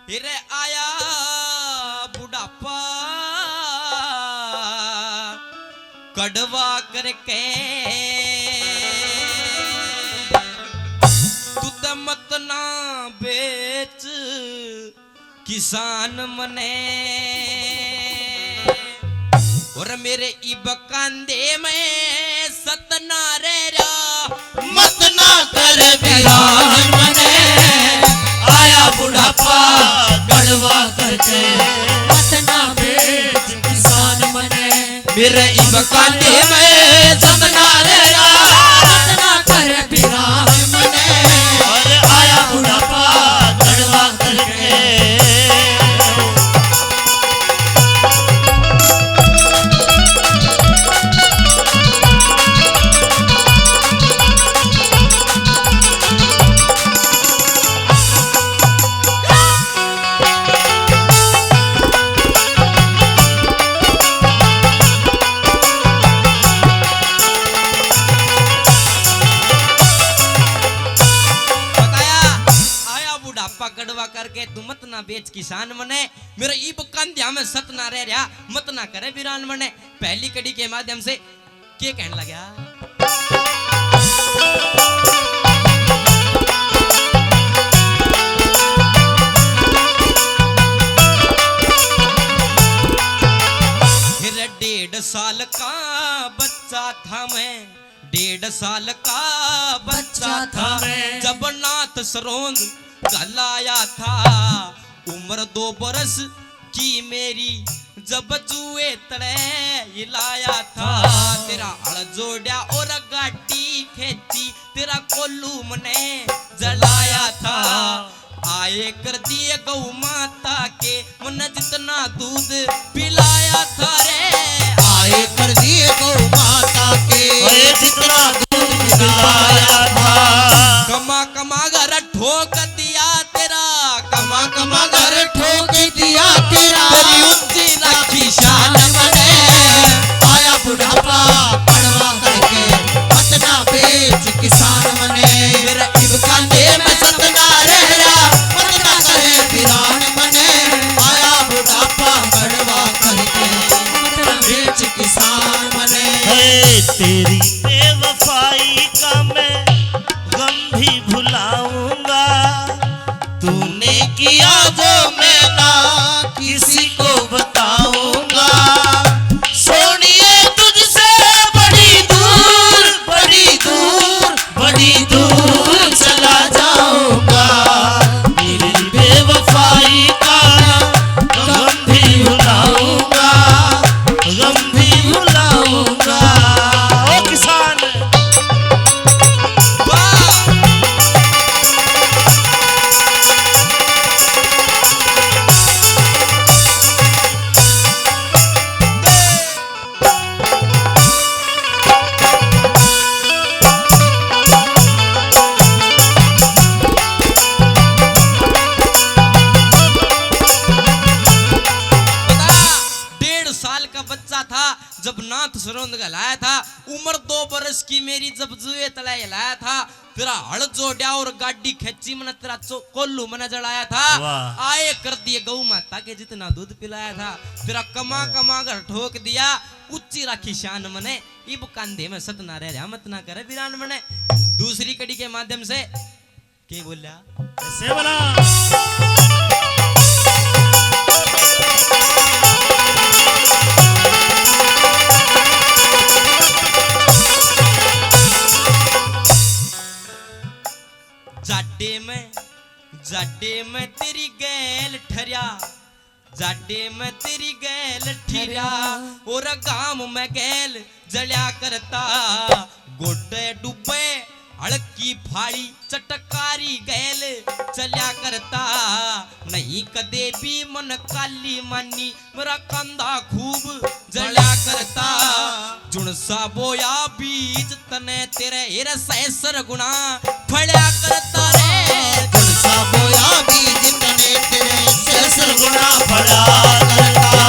रे आया बुढ़ापा कड़वा करके तू तो मत ना बेच किसान मने और मेरे इब कांदे में सतना रे रा मत ना कर बिरान मने आया बुढ़ापा कड़वा करके मत ना बेच किसान मने मेरे इब कांदे में सतना रे रा मत ना कर बिरान मने और आया बुढ़ापा कड़वा करके कड़वा करके तू मत ना बेच किसान मने मेरा ईब कंध्या में सत ना रह रहा मत ना करे वीरान मने। पहली कड़ी के माध्यम से क्या कहने लगा फिर 1.5 साल का बच्चा था मैं 1.5 साल का बच्चा था मैं जब नाथ सरोंद गलाया था उम्र 2 बरस की मेरी जब जुए तड़े हिलाया था तेरा हल जोड़ा और गाड़ी खेची तेरा कोल्लू मने जलाया था आए कर दिए गौ माता के मन जितना दूध पिलाया था रे आए कर दिए गौ माता के जितना दूध पिलाया था कमा कमा घर ठोक दिया तेरा कमा कमा घर ठोक दिया तेरा तेरी ऊंची राखी शान मने आया बुढ़ापा कड़वा करके मत ना बेच किसान मने मेरा इब कांधे में सतना रह रहा मत ना करे वीरान मने आया बुढ़ापा कड़वा करके मत ना बेच किसान मने तेरी बेवफाई का मैं गम भी भुलाऊंगा तूने किया जो मैं ना किसी को बताऊंगा सोनिए तुझसे बड़ी दूर बड़ी दूर बड़ी दूर चला जाऊंगा तेरी बेवफाई का गम भी भुलाऊंगा गम भी भुलाऊंगा ओ किसान जब नाथ सरोंद गलाया था उम्र 2 बरस की मेरी जब जुए तलाए लाया था तेरा हल जोड़ा और गाड़ी खेची मन तेरा कोल्लू मन जलाया था आए कर दिए गौ माता के जितना दूध पिलाया था तेरा कमा कमा कर ठोक दिया उच्ची राखी शान मने इब कांधे में सतना रह रहा मत ना करे वीरान मने। दूसरी कड़ी के माध्यम से के बोला ऐसे बना जाडे में तेरी गैल ठरिया जाडे में तेरी गैल ठिरिया और गांव में गैल जलिया करता गोडे डूबे हड़की फाड़ी चटकारी गैल चलिया करता नहीं कदे भी मन काली मानी मेरा कंधा खूब जलिया करता जुणसा बोया बीज तने तेरे हेर सहसर गुणा फड़िया करता रे जुणसा बोया बीज तने तेरे सहसर गुणा फड़ा करता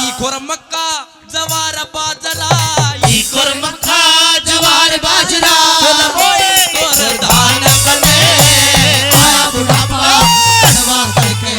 ई खोर मक्का जवार बाजरा ई खोर मक्का जवार बाजरा धान बने आया बुढ़ापा करके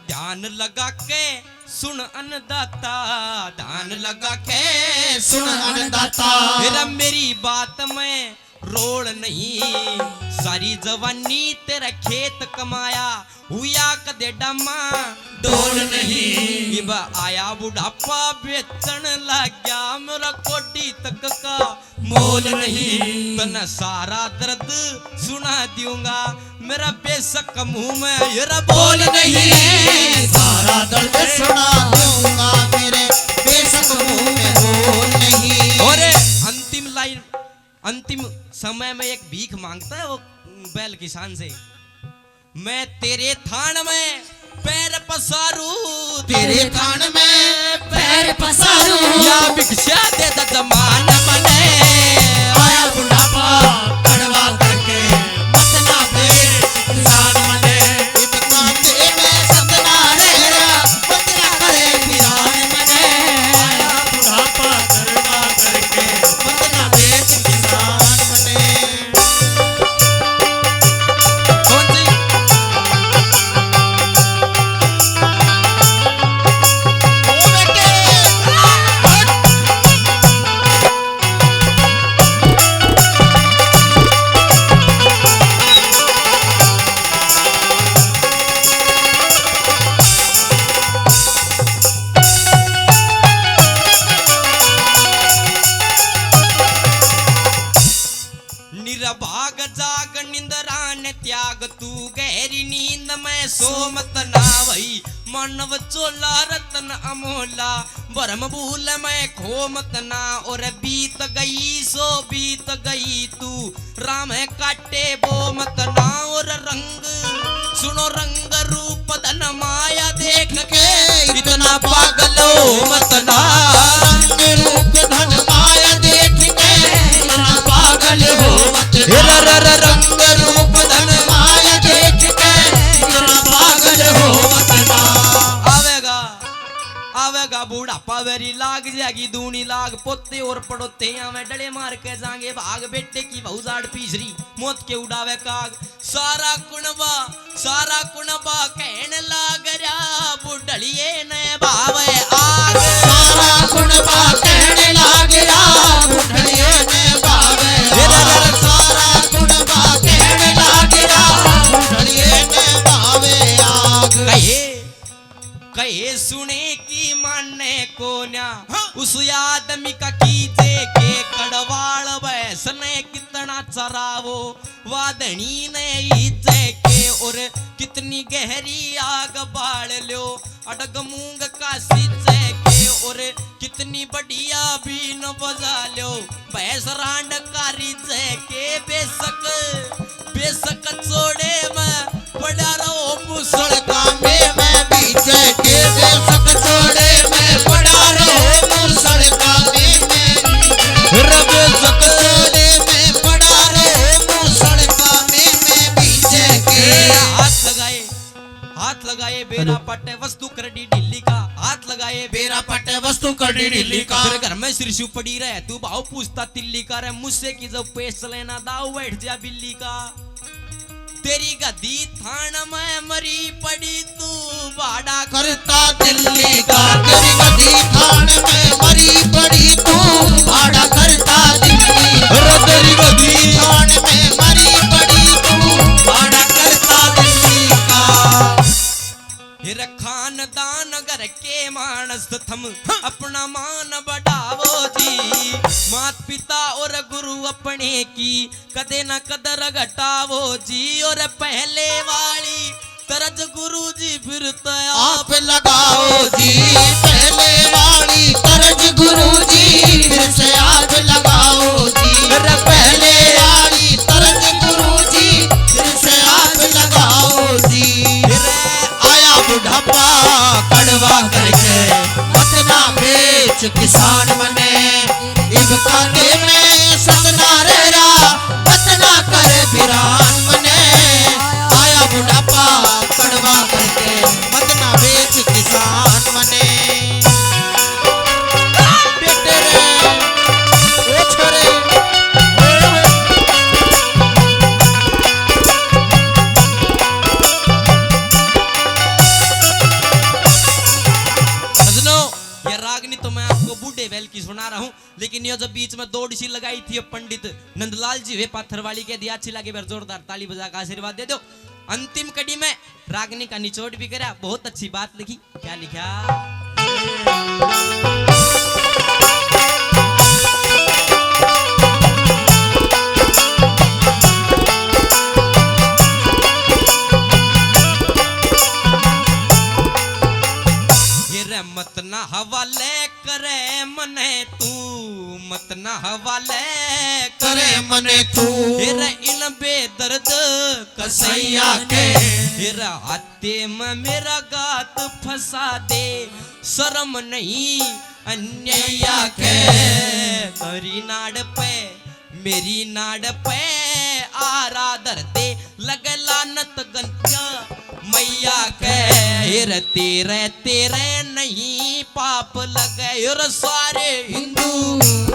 ध्यान लगा के सुन अन्नदाता, ध्यान लगा के सुन अन्नदाता। तेरा मेरी बात में रोल नहीं, सारी जवानी तेरा खेत कमाया हुआ कदे डमा डोल नहीं। इब आया बुढ़ापा बेचन लग गया, मेरा कोडी तक का मोल नहीं। तना सारा दर्द सुना दूंगा, मेरा बेशक मुंह में ये बोल नहीं। सारा दर्द सुना दूंगा, मेरे बेशक मुंह में बोल नहीं। और अंतिम लाइन, अंतिम समय में एक भीख मांगता है वो बैल किसान से, मैं तेरे थान में पैर पसारू, तेरे थान में पैर पसारू, या भिक्षा दे द जमान मने। आया बुढ़ापा कड़वा करके मत ना बेच किसान मने। इतना में सतना रहेगा, मत ना करे किसान मने। आया बुढ़ापा कड़वा करके मत ना बेच किसान मने। कौन सी? निरभाग जाग निंदरा ने त्याग, तू गहरी नींद में सो मत ना वही। मानव चोला रतन अमोला, भरम भूल में खो मत ना। और बीत गई सो बीत गई, तू राम है काटे वो मत ना। और रंग सुनो रंग रूप धन माया देख के इतना पागलो मत ना। रंग रूप धन माया देख के इतना पागल हो मत ना। रंग रूप धन माया देख के इतना पागल हो मत ना। आवेगा आवेगा बूढ़ापा वेरी लाग जाएगी दूनी लाग, पोते और पड़ोते में डले मार के जाएंगे भाग। बेटे की बहुजाड़ पीसरी मौत के उड़ावे काग, सारा कुणबा कहने लाग रहा बुढ़लिए ने भावे आग। सारा कुणबा कहने लाग रहा बुढ़लिए ने भावे आग। सारा कुणबा कहने लाग रहा बुढ़लिए ने भावे आग। कहे सुने की मानने को न्या, उस आदमी का कीजे के कड़वाड़ भैंस ने कितना चरावो वादनी ने इजे के। और कितनी गहरी आग बाल लो अडग मूंग का सिजे के। और कितनी बढ़िया बीन बजा लो भैंस रांड का रिजे के। बेशक चोड़े में पड़ा रहो मुसड़ कामे में बीचे के, बेशक चोड़े में पड़ा रहो मुसड़ कामे में। बेशक चोड़े में पड़ा रहो मुसड़ कामे में बीचे के। हाथ लगाए बेरा पटे वस्तु करडी ढिल्ली का, हाथ लगाए बेरा पटे वस्तु करडी ढिल्ली का। तेरे घर में सिरसू पड़ी रहे तू भाव पूछता तिल्ली का रे। मुझसे की जब पेश लेना दाव बैठ जा बिल्ली का। तेरी गद्दी थान में मरी पड़ी तू बाड़ा करता दिल्ली का। तेरी गद्दी थान में मरी पड़ी तू बाड़ा करता दिल्ली का। तेरी गद्दी थान में मरी पड़ी तू बाड़ा करता दिल्ली का। हिर खानदान घर के मानस थम अपना मान बढ़ावो जी। मात पिता और गुरु अपने की कदे न कदर घटावो जी। और पहले वाली तरज गुरु जी फिर तो आप लगाओ जी। पहले वाली तरज गुरु जी फिर से आप लगाओ जी। पहले वाली तरज गुरु जी फिर से आप लगाओ जी। आया बुढ़ापा कड़वा करके मत ना बेच किसान मने। इब खाते में सतना रहा मत ना करे वीरान मने। आया बुढ़ापा कड़वा करके मत ना बेच किसान मने। बेटे रे में दौड़ सी लगाई थी पंडित नंदलाल जी वे पाथरवाड़ी के दिया अच्छी लगे, जोरदार ताली बजा का आशीर्वाद दे दो। अंतिम कड़ी में रागनी का निचोड़ भी करा, बहुत अच्छी बात लिखी। क्या लिखा? मत ना हवाले करे मने तू, मत ना हवाले करे मने तू, हेरा इन बेदर्द कसैया के, हेरा हाथे में मेरा गात फंसा दे, शर्म नहीं अन्याया के, तेरी नाड़ पे मेरी नाड़ पे आराधर दे, लगे लानत गंजा मैया के, हेर तेरे तेरे नहीं पाप लगे, और सारे हिंदू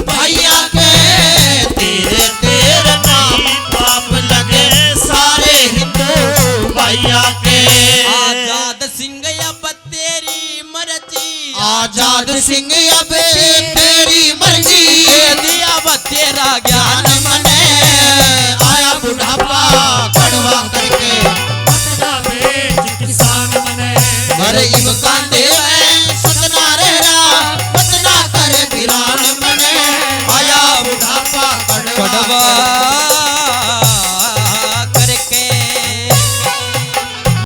भैया के, तेरे तेरे नहीं पाप लगे, सारे हिंदू भैया के। आजाद सिंह अब तेरी मर्जी, आजाद सिंह अब